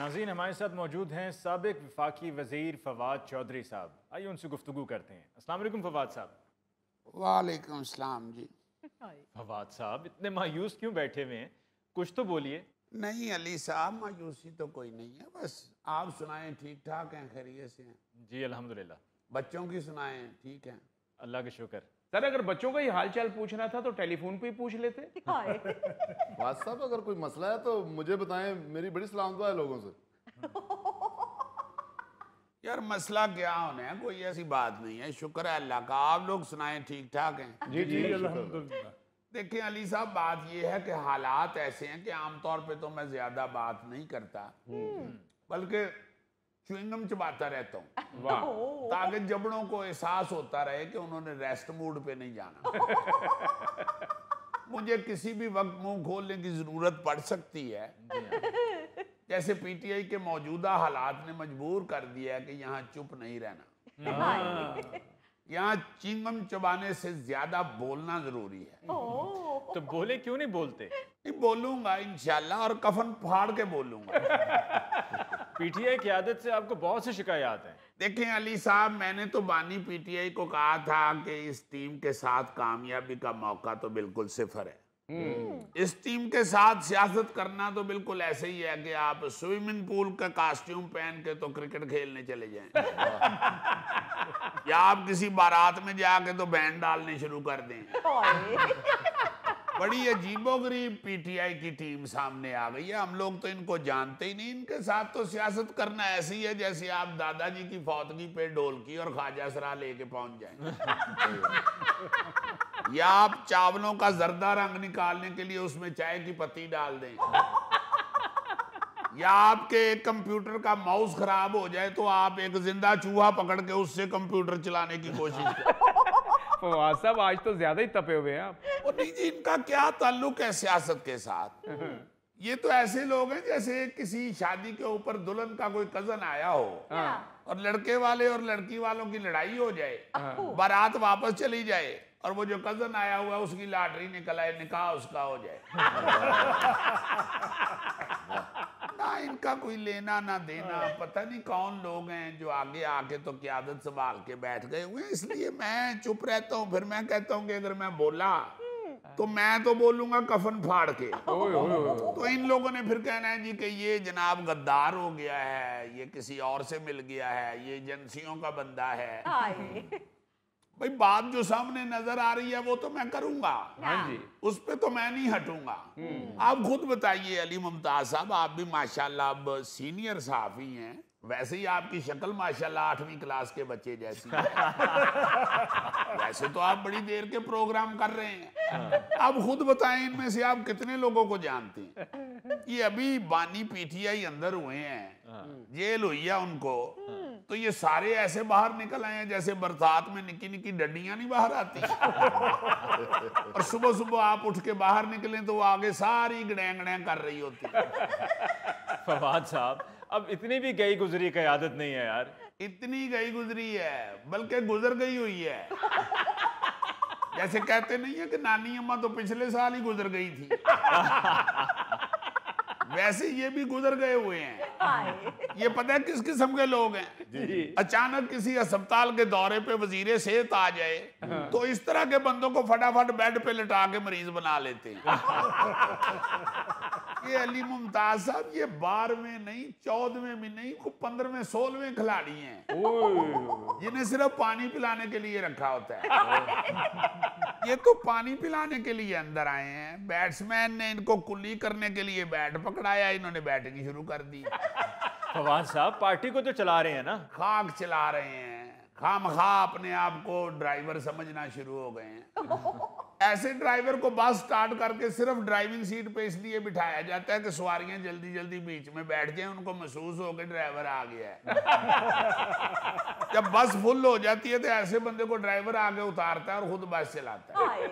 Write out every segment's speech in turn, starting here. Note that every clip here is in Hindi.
नाज़रीन, हमारे साथ मौजूद हैं साबिक वफाकी वज़ीर फवाद चौधरी साहब। आइए उनसे गुफ्तगू करते हैं। अस्सलाम वालेकुम फवाद साहब। वालेकुम सलाम जी। फवाद साहब, इतने मायूस क्यों बैठे हुए हैं? कुछ तो बोलिए। नहीं अली साहब, मायूसी तो कोई नहीं है, बस आप सुनाएं, ठीक ठाक हैं, खैरियत से हैं? जी अल्हम्दुलिल्लाह। बच्चों की सुनाएं, ठीक हैं? अल्लाह का शुक्र। सर, अगर बच्चों का ही हाल चाल पूछना था तो टेलीफोन पे ही पूछ लेते। वाद साहब, अगर कोई मसला है तो मुझे बताएं, मेरी बड़ी सलामत है लोगों से। यार मसला क्या होना है, कोई ऐसी बात नहीं है, शुक्र है अल्लाह का। आप लोग सुनाएं, ठीक ठाक हैं? जी जी अल्हम्दुलिल्लाह। देखें अली साहब, बात यह है कि हालात ऐसे हैं कि आमतौर पे तो मैं ज्यादा बात नहीं करता, बल्कि च्युइंगम चबाता रहता हूँ, वाह। ताकि जबड़ों को एहसास होता रहे कि उन्होंने रेस्ट मूड पे नहीं जाना। मुझे किसी भी वक्त मुंह खोलने की जरूरत पड़ सकती है, जैसे पीटीआई के मौजूदा हालात ने मजबूर कर दिया है कि यहाँ चुप नहीं रहना, यहाँ चिंगम चबाने से ज्यादा बोलना जरूरी है। तो बोले क्यों नहीं बोलते? बोलूंगा इंशाल्लाह, और कफन फाड़ के बोलूंगा। पीटीआई की आदत से आपको बहुत सी शिकायत हैं। देखें अली साहब, मैंने तो बानी पीटीआई को कहा था कि इस टीम के साथ कामयाबी का मौका तो बिल्कुल सिफर है। इस टीम के साथ सियासत करना तो बिल्कुल ऐसे ही है कि आप स्विमिंग पूल का कॉस्ट्यूम पहन के तो क्रिकेट खेलने चले जाएं, या आप किसी बारात में जाके तो बैंड डालने शुरू कर दें। बड़ी अजीबोगरीब पीटीआई की टीम सामने आ गई है। हम लोग तो इनको जानते ही नहीं। इनके साथ तो सियासत करना ऐसी है जैसे आप दादाजी की फौतगी पे ढोलकी और ख्वाजा सरा लेके पहुंच जाएं, या आप चावलों का जर्दा रंग निकालने के लिए उसमें चाय की पत्ती डाल दें, या आपके एक कंप्यूटर का माउस खराब हो जाए तो आप एक जिंदा चूहा पकड़ के उससे कंप्यूटर चलाने की कोशिश करें। फवाद साहब, आज तो ज्यादा ही तपे हुए हैं आप। और नहीं जी, इनका क्या ताल्लुक है सियासत के साथ? ये तो ऐसे लोग हैं जैसे किसी शादी के ऊपर दुल्हन का कोई कजन आया हो और लड़के वाले और लड़की वालों की लड़ाई हो जाए, बारात वापस चली जाए और वो जो कजन आया हुआ उसकी लॉटरी निकल आए, निकाह उसका हो जाए। ना इनका कोई लेना ना देना। पता नहीं कौन लोग हैं जो आगे आके तो क़यादत संभाल के बैठ गए हुए हैं, इसलिए मैं चुप रहता हूँ। फिर मैं कहता हूँ कि अगर मैं बोला तो मैं तो बोलूंगा कफन फाड़ के। तो इन लोगों ने फिर कहना है जी कि ये जनाब गद्दार हो गया है, ये किसी और से मिल गया है, ये एजेंसियों का बंदा है। भाई बात जो सामने नजर आ रही है वो तो मैं करूंगा, हाँ जी, उस पे तो मैं नहीं हटूंगा। आप खुद बताइए अली मुमताज साहब, आप भी माशाल्लाह अब सीनियर सहाफी हैं, वैसे ही आपकी शक्ल माशाल्लाह 8वीं क्लास के बच्चे जैसी है। वैसे तो आप बड़ी देर के प्रोग्राम कर रहे हैं। अब खुद बताएं, इनमें से आप कितने लोगों को जानते हैं? ये अभी बानी पीटीआई अंदर हुए हैं, जेल हुई है उनको, तो ये सारे ऐसे बाहर निकल आए हैं जैसे बरसात में निकी निकी डंडियां नहीं बाहर आती। और सुबह सुबह आप उठ के बाहर निकलें तो वो आगे सारी गड़ैं कर रही होती। फवाद साहब, अब इतनी भी गई गुजरी की आदत नहीं है यार। इतनी गई गुजरी है, बल्कि गुजर गई हुई है। जैसे कहते नहीं है कि नानी अम्मा तो पिछले साल ही गुजर गई थी, वैसे ये भी गुजर गए हुए हैं। ये पता है किस किस्म के लोग हैं जी? अचानक किसी अस्पताल के दौरे पे वजीर सेहत आ जाए तो इस तरह के बंदों को फटाफट बेड पे लिटा के मरीज बना लेते हैं। ये अली मुमताज साहब ये 12वें नहीं, 14वें भी नहीं, 15वें 16वें खिलाड़ी हैं जिन्हें सिर्फ पानी पिलाने के लिए रखा होता है। ये तो पानी पिलाने के लिए अंदर आए हैं, बैट्समैन ने इनको कुल्ली करने के लिए बैट पकड़ाया, इन्होंने बैटिंग शुरू कर दी। फवाद साहब, पार्टी को तो चला रहे हैं ना? खाक चला रहे हैं, खामखा अपने आप को ड्राइवर समझना शुरू हो गए हैं। ऐसे ड्राइवर को बस स्टार्ट करके सिर्फ ड्राइविंग सीट पे इसलिए बिठाया जाता है कि सवारियां जल्दी जल्दी बीच में बैठ जाएं, उनको महसूस हो कि ड्राइवर आ गया है। जब बस फुल हो जाती है तो ऐसे बंदे को ड्राइवर आगे उतारता है और खुद बस चलाता है।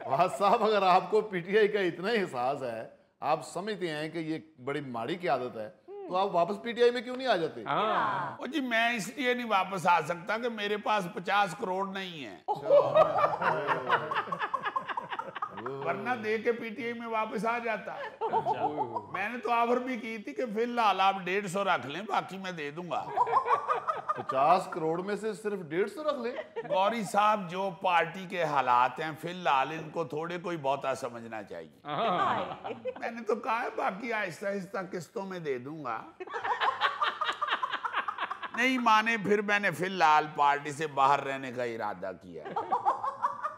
वाद साहब, अगर आपको पीटीआई का इतना ही एहसास है, आप समझते हैं कि ये बड़ी माड़ी की आदत है, तो आप वापस पीटीआई में क्यों नहीं आ जाते? ओ जी, मैं इसलिए नहीं वापस आ सकता कि मेरे पास 50 करोड़ नहीं है। वरना दे के पीटीआई में वापस आ जाता। मैंने तो ऑफर भी की थी कि फिलहाल आप 150 रख लें, बाकी मैं दे दूंगा। 50 करोड़ में से सिर्फ 150 रख ले। गौरी साहब, जो पार्टी के हालात हैं फिलहाल इनको थोड़े कोई बहुता समझना चाहिए। मैंने तो कहा है बाकी आहिस्ता आहिस्ता किस्तों में दे दूंगा। नहीं माने फिर मैंने फिलहाल पार्टी से बाहर रहने का इरादा किया है।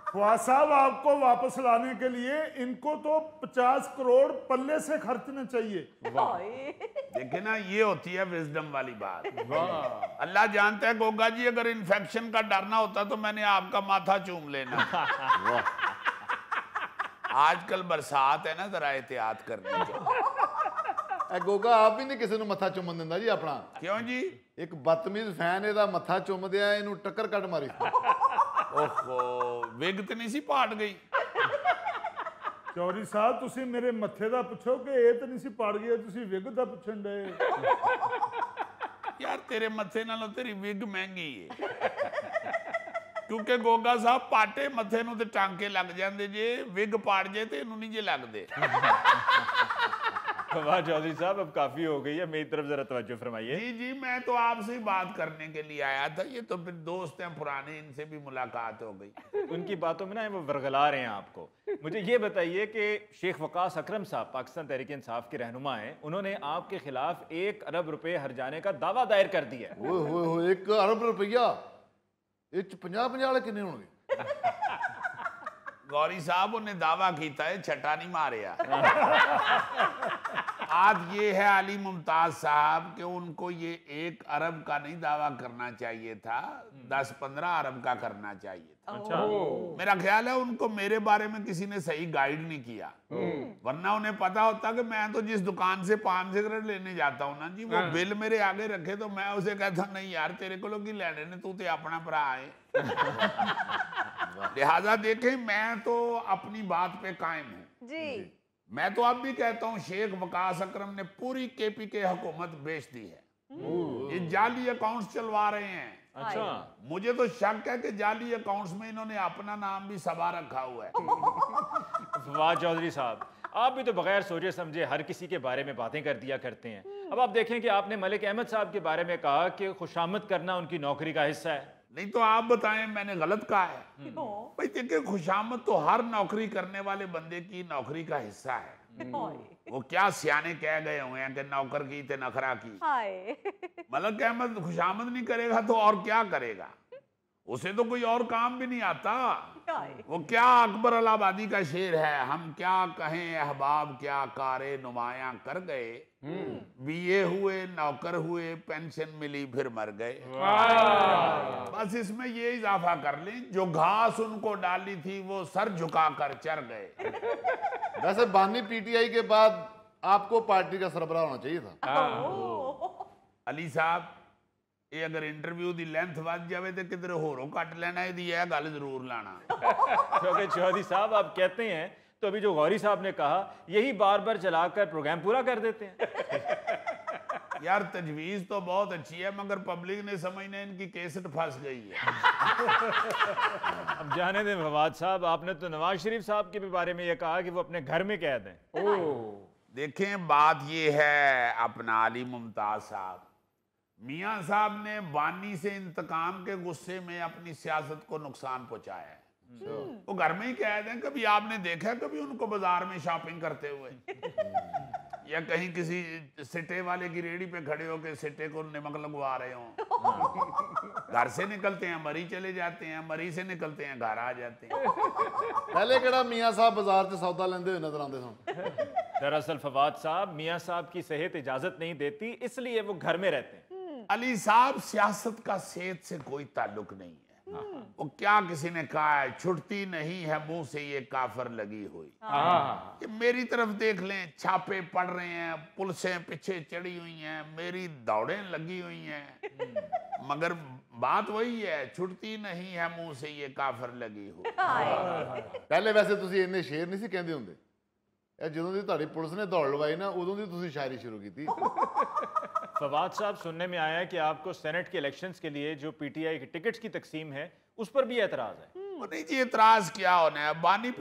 फवाद साहब, आपको वापस लाने के लिए इनको तो 50 करोड़ पल्ले से खर्चने चाहिए। देखिए ना, ये होती है विजडम वाली बात। अल्लाह जानता है गोगा जी, अगर इन्फेक्शन का डरना होता तो मैंने आपका माथा चूम लेना। आजकल बरसात है ना, जरा एहतियात करनी चाहिए। गोगा आप भी नहीं किसी ਨੂੰ ਮੱਥਾ ਚੁੰਮਣ ਦਿੰਦਾ ਜੀ ਆਪਣਾ। क्यों जी? ਇੱਕ ਬਦਤਮੀਜ਼ ਫੈਨ ਇਹਦਾ ਮੱਥਾ ਚੁੰਮਦਿਆ ਇਹਨੂੰ ਟੱਕਰ ਕੱਢ ਮਾਰੀ। ओहो, विग तो नहीं सी पाट गई। ਚੌਧਰੀ ਸਾਹਿਬ, ਤੁਸੀਂ ਮੇਰੇ ਮੱਥੇ ਦਾ ਪੁੱਛੋ ਕਿ ਇਹ ਤਾਂ ਨਹੀਂ ਸੀ ਪਾੜ ਗਿਆ, ਤੁਸੀਂ ਵਿਗ ਦਾ ਪੁੱਛਣ ਡਏ। यार तेरे मथे नालों तेरी विग महंगी है, क्योंकि गोगा साहब पाटे मथे नूं ते टांके लग जाते जे, विग पाड़ जाए तो इनू नहीं जे लगते। फवाद चौधरी साहब, अब काफी हो गई है, मेरी तरफ जरा तवज्जो फरमाइए। जी जी, मैं तो आपसे ही बात करने के लिए आया था। ये तो फिर दोस्त हैं पुराने, इनसे भी मुलाकात हो गई। उनकी बातों में ना वो वरगला रहे हैं आपको। मुझे ये बताइए कि शेख वकास अकरम साहब पाकिस्तान तहरीक इंसाफ के रहनुमा हैं, उन्होंने आपके खिलाफ 1 अरब रुपए हर्जाने का दावा दायर कर दिया है। ओए होए होए, 1 अरब रुपया ਇਹ 50 ਵਾਲੇ ਕਿੰਨੇ ਹੋਣਗੇ? गौरी साहब, उन्हें दावा किया है, छटा नहीं मारिया। आज ये है अली मुमताज साहब कि उनको ये 1 अरब का नहीं दावा करना चाहिए था, 10-15 अरब का करना चाहिए था। अच्छा। मेरा ख्याल है उनको मेरे बारे में किसी ने सही गाइड नहीं किया, वरना उन्हें पता होता कि मैं तो जिस दुकान से पान सिगरेट लेने जाता हूँ ना जी, वो बिल मेरे आगे रखे तो मैं उसे कहता नहीं यार तेरे को लोग लेने ने, तू तो अपना भरा है। लिहाजा देखें, मैं तो अपनी बात पे कायम हूँ जी। मैं तो अब भी कहता हूँ शेख वकास अकरम ने पूरी केपीके हुकूमत बेच दी है। ये जाली अकाउंट्स चलवा रहे हैं। अच्छा, मुझे तो शक है कि जाली अकाउंट्स में इन्होंने अपना नाम भी सबा रखा हुआ है। फवाद चौधरी साहब, आप भी तो बगैर सोचे समझे हर किसी के बारे में बातें कर दिया करते हैं। अब आप देखें कि आपने मलिक अहमद साहब के बारे में कहा कि खुशामद करना उनकी नौकरी का हिस्सा है। नहीं तो आप बताएं मैंने गलत कहा है? भाई देखिए, खुशामद तो हर नौकरी करने वाले बंदे की नौकरी का हिस्सा है। वो क्या सियाने कह गए हुए हैं कि नौकर की ते नखरा की। मलिक अहमद खुशामद नहीं करेगा तो और क्या करेगा? उसे तो कोई और काम भी नहीं आता। वो क्या अकबर अलाहाबादी का शेर है, हम क्या कहें अहबाब क्या कारे नुमायां कर गए, बीए हुए नौकर हुए पेंशन मिली फिर मर गए। बस इसमें ये इजाफा कर लें, जो घास उनको डाली थी वो सर झुकाकर चर गए। वैसे बानी पीटीआई के बाद आपको पार्टी का सरबराह होना चाहिए था। अली साहब, ये अगर इंटरव्यू दी लेंथ वध जाए तो किधर होरों कट लेना, यह गल जरूर लाना। क्योंकि चौधरी साहब आप कहते हैं तो अभी जो गौरी साहब ने कहा यही बार बार चलाकर प्रोग्राम पूरा कर देते हैं। यार तजवीज तो बहुत अच्छी है, मगर पब्लिक ने समझने इनकी केसेट फंस गई है। अब जाने दें फवाद साहब, आपने तो नवाज शरीफ साहब के भी बारे में यह कहा कि वो अपने घर में कैद हैं। देखें, बात ये है अपना अली मुमताज साहब, मियाँ साहब ने बानी से इंतकाम के गुस्से में अपनी सियासत को नुकसान पहुंचाया है। वो घर में ही कैद हैं। कभी आपने देखा कभी उनको बाजार में शॉपिंग करते हुए, या कहीं किसी सिटे वाले की रेडी पे खड़े होकर सिटे को नमक लगवा रहे हो? घर से निकलते हैं मरी चले जाते हैं, मरी से निकलते हैं घर आ जाते हैं। पहले केड़ा मियाँ साहब बाजार से सौदा लेंदे हुए नजर आते सन। दरअसल फवाद साहब, मियाँ साहब की सेहत इजाजत नहीं देती, इसलिए वो घर में रहते हैं। अली साहब, सियासत का सेहत से कोई ताल्लुक नहीं है। वो क्या किसी ने कहा है, छुटती नहीं है मुंह से ये काफर लगी हुई। कि मेरी तरफ देख लें, छापे पड़ रहे हैं, पुलिसें पीछे चढ़ी हुई हैं, मेरी दौड़ें लगी हुई हैं, मगर बात वही है, छुटती नहीं है मुंह से ये काफर लगी हुई। पहले वैसे ਤੁਸੀਂ ਇੰਨੇ ਸ਼ੇਰ ਨਹੀਂ ਸੀ ਕਹਿੰਦੇ ਹੁੰਦੇ, ਇਹ ਜਦੋਂ ਦੀ ਤੁਹਾਡੀ ਪੁਲਿਸ ਨੇ ਦੌੜ ਲਵਾਈ ਨਾ ਉਦੋਂ ਦੀ ਤੁਸੀਂ ਸ਼ਾਇਰੀ ਸ਼ੁਰੂ ਕੀਤੀ। फवाद साहब, सुनने में आया कि आपको सेनेट के इलेक्शंस के लिए जो पीटीआई की टिकट्स की तकसीम है उस पर भी एतराज है। नहीं जी, एतराज क्या होना है? बानी